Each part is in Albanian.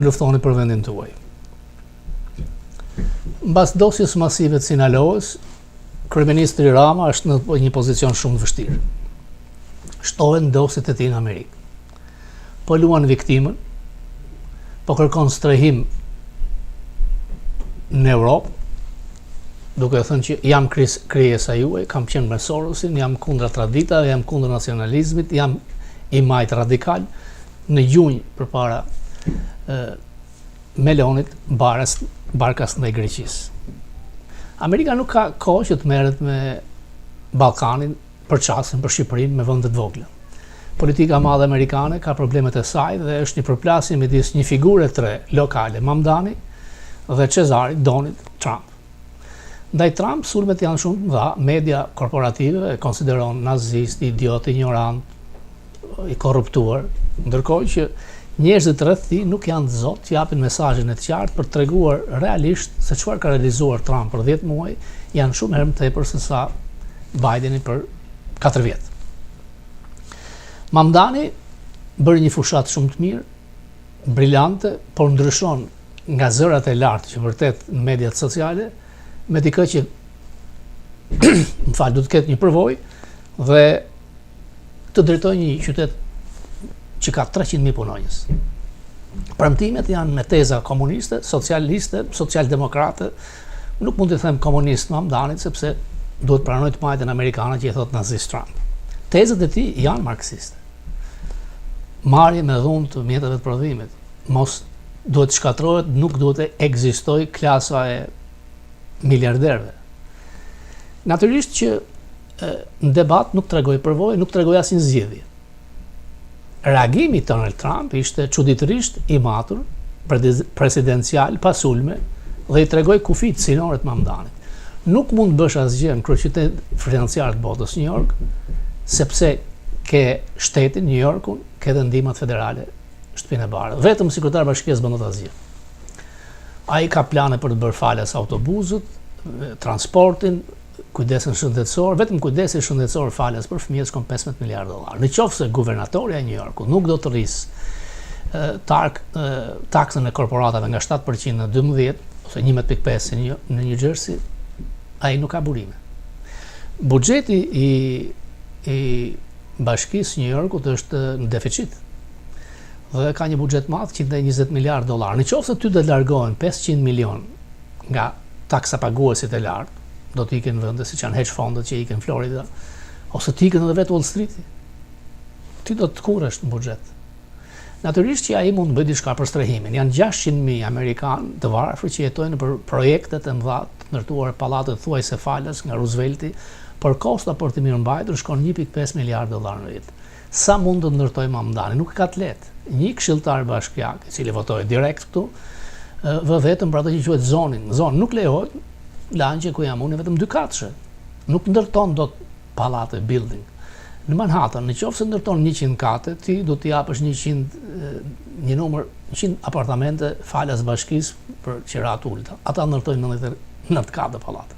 luftoni për vendin tuaj. Mbas dosjes masive të Sinaloës, kryeministri Rama është në një pozicion shumë të vështirë. Shtohen dosjet e tij në Amerikë. Po luan viktimën, po kërkon strehim në Europë, duke thënë që jam krijesa juaj, kam qenë me Sorosin, jam kundra traditave, jam kundër nacionalizmit, jam i majt radikal, në gjunjë përpara Melonit barkas ndaj Greqisë. Amerika nuk ka kohë që të merret me Ballkanin, për çastin, për Shqipërinë, me vende të vogla. Politika e madhe amerikane ka problemet e saj dhe është një përplasje midis një figure tre lokale, Mamdani dhe Cezarit, Donit Trump. Ndaj Trump sulmet janë shumë të mëdha, media korporative e konsideron nazist, idiot, ignorant, i korruptuar, ndërkohë që njerëzit rreth tij nuk janë të zotë që japin mesazhin e qartë për treguar realisht se çfarë ka realizuar Trump për 10 muaj, janë shumë herë më tepër se sa Bideni për 4 vjet. Mamdani bëri një fushat shumë të mirë, brillante, por ndryshon nga zërat e lartë që vërtet në mediat sociale, me dikë që më fal, do të ketë një përvojë dhe të drejtojë një qytet që ka 300.000 punonjës. Premtimet janë me teza komuniste, socialiste, socialdemokrate. Nuk mund të them komunist Mamdanit sepse duhet pranoj të majtën amerikane që i thot nazist Trump. Tezat e tij janë marksiste. Marrje me dhunë të mjeteve të prodhimit. Mos duhet shkatrohet, nuk duhet të ekzistojë klasa e miliarderëve. Natyrisht që në debat nuk tregoi përvojë, nuk tregoi asnjë zgjedhje. Reagimi i Donald Trump ishte çuditërisht i matur, presidencial, pa sulme dhe i tregoi kufit sinore të Mamdanit. Nuk mund bësh asgjë në kryeqytet financiar të botës, New York, sepse ke shtetin New Yorkun, ke dhe ndihmat federale, shtëpinë e bardhë. Vetëm sekretari i bashkisë bën asgjë. Ai ka plane për të bërë falas autobusët, transportin, kujdesin shëndetësor, vetëm kujdesi shëndetësor falas për fëmijët shkon $15 miliardë. Nëse guvernatorja e New Yorkut nuk do të rrisë taksën e korporatave nga 7% në 12 ose 11.5 në New Jersey, ai nuk ka burime. Buxheti i bashkisë New Yorkut është në deficit dhe ka një buxhet madh $120 miliardë. Nëse ty do të largohen 500 milion nga taksa paguesit e lartë, do të ikin vende siç janë hedge fondet që ikin në Florida, ose të ikin edhe vetë Wall Street. Ti do të kurresh në buxhet. Natyrisht që ai mund të bëjë diçka për strehimin. Janë 600.000 amerikanë të varfër që jetojnë për projektet e mëdha të ndërtuar pallatet thuajse falas nga Roosevelti, por kosta për të mirëmbajtur shkon $1.5 miliardë në vit. Sa mund të ndërtojë Mamdani? Nuk ka të lehtë. Një këshilltar bashkiak, i cili votoi direkt këtu, vetëm për atë që quhet zonë nuk lejohet lagje ku jam unë vetëm 2 katëshe. Nuk ndërton dot pallate building. Në Manhattan, nëse ndërton 100 kate, ti do t'i japësh 100 apartamente falas bashkisë për qira të ulta. Ata ndërtojnë 99 kate pallate.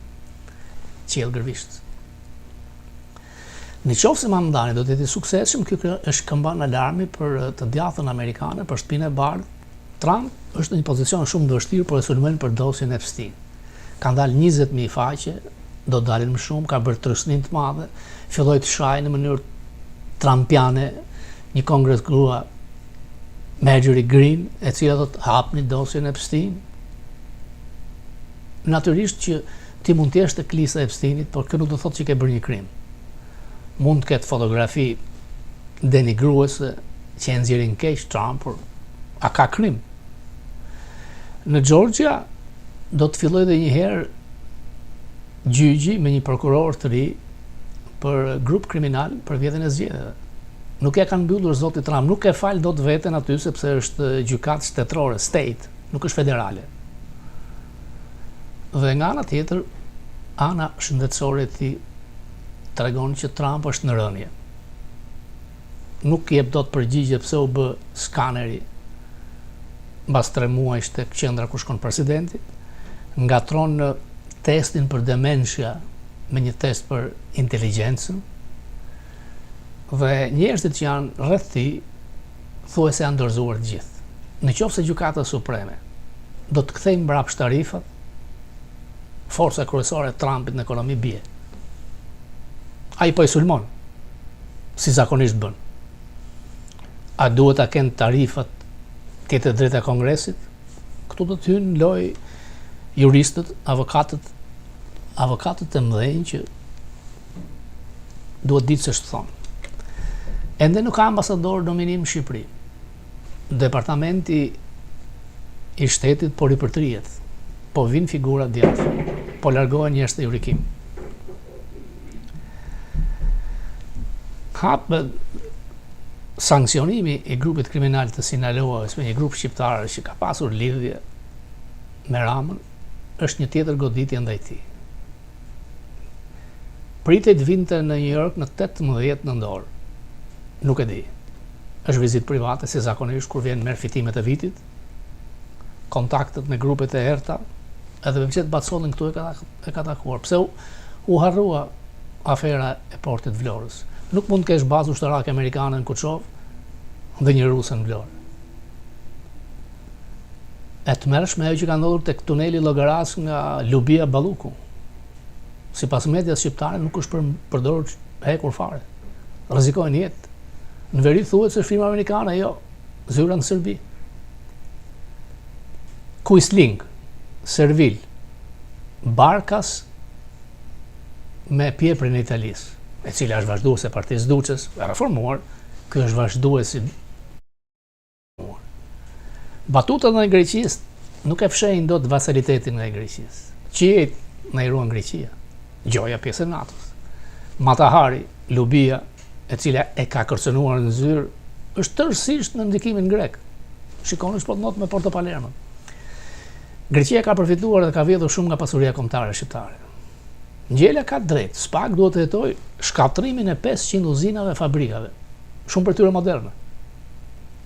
Qiell gërvisht. Nëse Mamdani do të jetë i suksesshëm, kjo është këmban alarmi për të djathtën amerikane, për shtëpinë e bardhë. Trump është në një pozicion shumë të vështirë për të sulmuar për dosjen Epstein. Ka dalë 20.000 faqe, do të dalin më shumë, ka bërë trysnim të madhe, filloi të shajë në mënyrë trumpiane një kongres grua Marjorie Greene, e cila do të hapni dosjen Epstein. Natyrisht që ti mund të jesh te lista e Epsteinit, por kjo nuk do thotë që ke bërë një krim. Mund të ketë fotografi denigruese që e nxjerrin keq Trump, por a ka krim? Në Georgia do të filloj dhe njëherë gjyqi me një prokuror të ri për grup kriminal për vjetën e zgjedhjeve. Nuk e kanë mbyllur zoti Trump, nuk e fal dot veten aty sepse është gjykatë shtetërore, state, nuk është federale. Dhe nga ana tjetër, ana shëndetësore e tij tregon që Trump është në rënje. Nuk jep dot përgjigje pse u bë skaneri mbas 3 muajsh tek qendra ku shkon presidenti. Ngatron në testin për dementia me një test për inteligjencën dhe njerëzit që janë rreth tij thuajse janë dorëzuar të gjithë. Në qoftë se Gjykata Supreme do të kthejmë mbrapsht tarifat, forca kryesore e Trumpit në ekonomi bie. Ai po i sulmon, si zakonisht bën. A duhet ta kenë tarifat këtë drejta e Kongresit? Këtu do të hynë loj juristët, avokatët e mëdhenj që duhet ditë se shtë thonë. Ende nuk ka ambasador nominim në Shqipëri. Departamenti i shtetit po ripërtrihet, po vinë figura djathtë, po largohen njerëz të jurikim. Sankcionimi i grupit kriminal të Sinaloës me një grup shqiptarë që ka pasur lidhje me Ramën është një tjetër goditje ndaj tij. Pritet vinte në New York në 18 nëntor. Nuk e di. Është vizitë private, si zakonisht kur vjen merr fitimet e vitit, kontaktet me grupet e errta, edhe me qëtë Bacolin këtu e ka takuar. Pse u harrua afera e portit Vlorës. Nuk mund të kesh bazë ushtarake amerikane në Kuçov dhe një ruse në Vlorë. E të mërshme ajo që ka ndodhur tek tuneli Llogaras nga Lubia Balluku. Sipas medias shqiptare nuk është përdorur hekur fare. Rrezikojnë jetë. Në veri thuhet se firma amerikane, jo, zyra në Serbi. Quisling, Servil, Barkas me pjeprin e Italisë, e cila është vazhduese e Partisë Duçes, e reformuar, ky është vazhduesi. Batutat në Greqisë nuk e fshehin dot vasalitetin nga Greqisë. Qiejt na i ruan Greqia. Gjoja pjesë e NATO-s. Matahari, Lubia, e cila e ka kërcënuar në zyrë, është tërësisht në ndikimin grek. Shikoni s'po të not me Porto Palermo. Greqia ka përfituar dhe ka vjedhur shumë nga pasuria kombëtare shqiptare. Ngjela ka drejt, SPAK duhet të jetojë shkatrimin e 500 uzinave, fabrikave. Shumë për tyre moderne.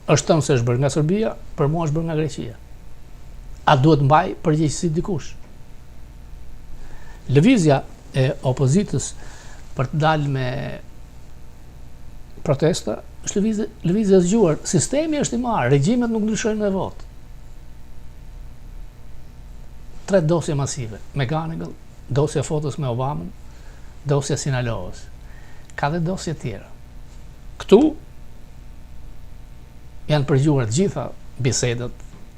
Është thënë se është bërë nga Serbia, për mua është bërë nga Greqia. A duhet mbaj përgjegjësi dikush? Lëvizja e opozitës për të dalë me protesta është lëvizje e zgjuar. Sistemi është i marrë, regjimet nuk ndryshojnë me votë. 3 dosje masive, McGonigal, dosja fotos me Obamën, dosja Sinaloës. Ka dhe dosje tjera. Këtu janë përgjuar të gjitha bisedat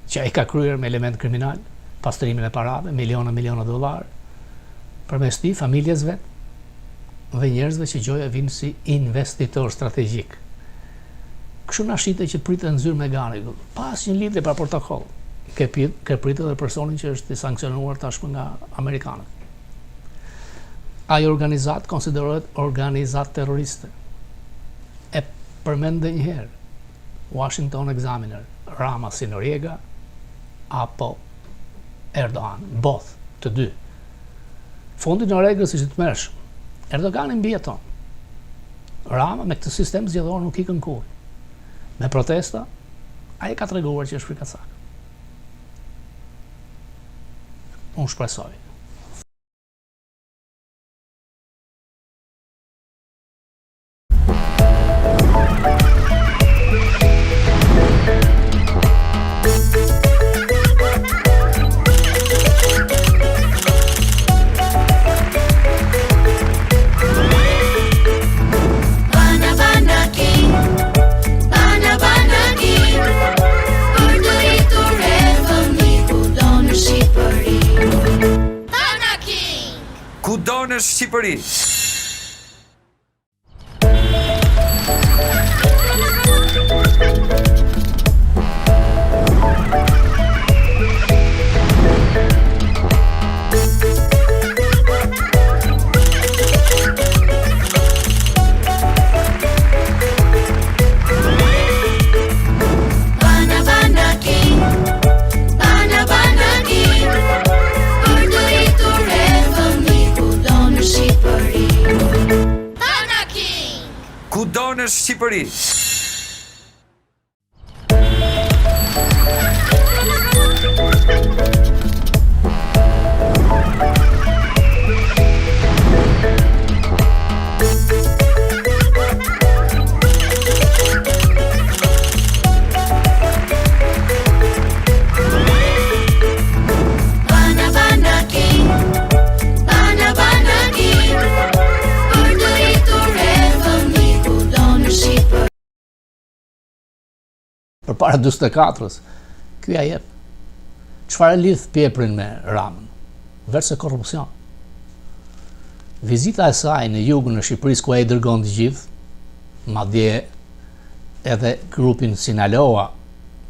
që ai ka kryer me element kriminal, pastrimin e parave, miliona dollar, përmes tij familjes vet dhe njerëzve që gjoja vinë si investitor strategjik. Kështu na shite që pritet në zyrë McGonigal, pas një lidhje pa protokoll. Ke pritet edhe personin që është i sankcionuar tashmë nga amerikanët. Ai organizat konsiderohet organizat terroriste. E përmend edhe një herë Washington Examiner, Rama si Noriega apo Erdogan, both, të dy. Fondi Norvegjës ishte të mërshëm. Erdogani mbijeton. Rama me këtë sistem zgjedhor nuk ikën kurrë. Me protesta, ai ka treguar që është frikacak. Unë shpresoj. Kudo në Shqipëri. Kudo në Shqipëri. përpara 44-s. Ky ja jep. Çfarë lidh Pjeprin me Ramën? Verse korrupsion. Vizita e saj në jugën e Shqipërisë ku ai dërgon të gjithë, madje edhe grupin Sinaloa,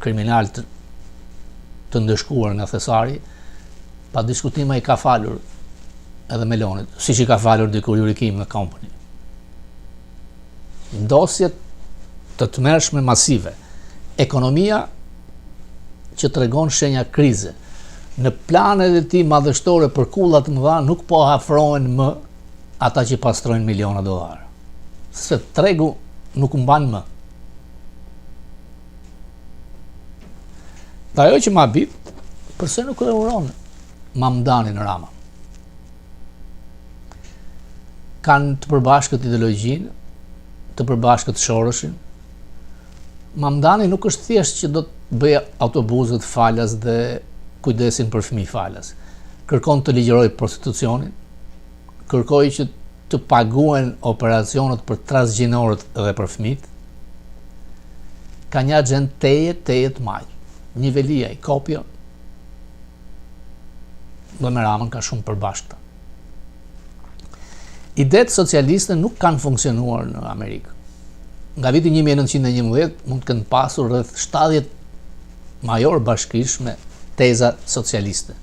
kriminal të ndëshkuar nga Thesari, pa diskutim ai ka falur edhe Melonit, siç i ka falur dikur Yuri Kim në Company. Dosjet të tmerrshme masive, ekonomia që tregon shenja krize. Në planet e tij madhështore për kulla të mëdha nuk po afrohen më ata që pastrojnë miliona dollar. Se tregu nuk mban më. Dhe ajo që ma bit, përse nuk e uron Mamdanin Rama? Kanë të përbashkët ideologjinë, të përbashkët Shoroshin. Mamdani nuk është thjesht që do të bëjë autobusët falas dhe kujdesin për fëmijë falas. Kërkon të ligjërojë prostitucionin, kërkoi që të paguen operacionet për transgjinorët dhe për fëmijët. Ka një agent teje të majtë. Nivelia i kopjo dhe me Ramën ka shumë përbashkëta. Idetë socialiste nuk kanë funksionuar në Amerikë. Nga viti 1911 mund të kenë pasur rreth 70 major bashkish me teza socialiste.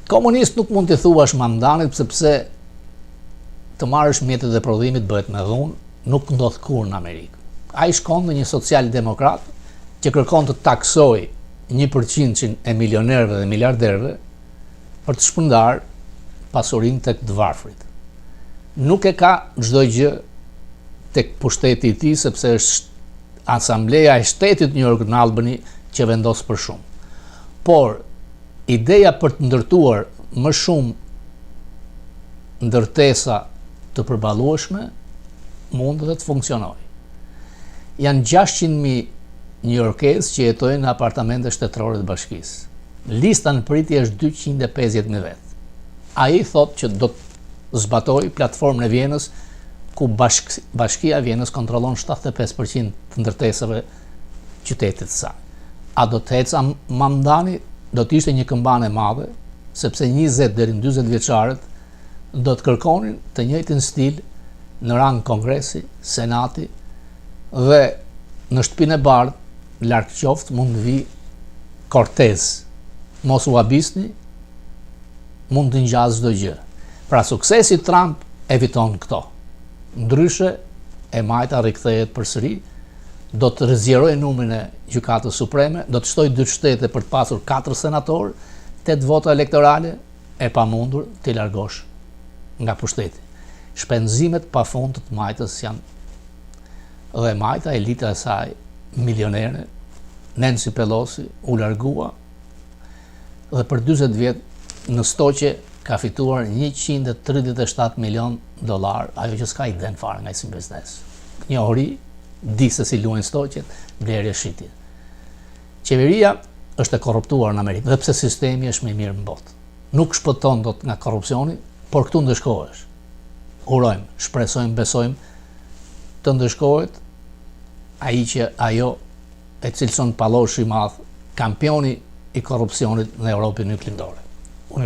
Komunist nuk mund të thuash Mamdanit sepse të marrësh mjetet e prodhimit bëhet me dhunë, nuk ndodh kur në Amerikë. Ai shkon në një social-demokrat që kërkon të taksoj 1% e milionerëve dhe miliarderëve për të shpërndar pasurinë tek të varfrit. Nuk e ka çdo gjë tek pushteti i tij sepse është asambleja e shtetit New York në Albany që vendos për shumë. Por ideja për të ndërtuar më shumë ndërtesa të përballueshme mund dhe të funksionojë. Janë 600.000 New-Yorkez që jetojnë në apartamente shtetërore të bashkisë. Lista në pritje është 250.000 vetë. Ai thotë që do të zbatoj platformën e Vjenës, ku bashkia e Vjenës kontrollon 75% të ndërtesave qytetit të saj. A do të eca Mamdani? Do të ishte një këmbane e madhe, sepse 20 deri në 40 vjeçarët do të kërkonin të njëjtin stil në rang Kongresi, Senati dhe në shtëpinë e bardhë, larg qoftë, mund të vi Cortez. Mos u habisni, mund të ngjasë çdo gjë. Pra suksesi Trump eviton këto. Ndryshe, e majta rikthehet përsëri, do të rëzjerojë numrin e Gjykatës Supreme, do të shtojë 2 shtete për të pasur 4 senatorë, 8 vota elektorale, e pamundur t'i largosh nga pushteti. Shpenzimet pafund të majtës janë dhe majta, elita e saj milionere, Nancy Pelosi u largua dhe për 40 vjet në stoqe ka fituar 137 milion dollar, ajo që s'ka i den fare nga si biznes. Njohuri, di se si luajnë stoqet, blerje shitje. Qeveria është e korruptuar në Amerikë, dhe pse sistemi është më i mirë në botë. Nuk shpëton dot nga korrupsioni, por këtu ndëshkohesh. Urojmë, shpresojmë, besojmë të ndëshkohet ai që ajo e cilëson palloshi i madh, kampioni i korrupsionit në Europën lindore.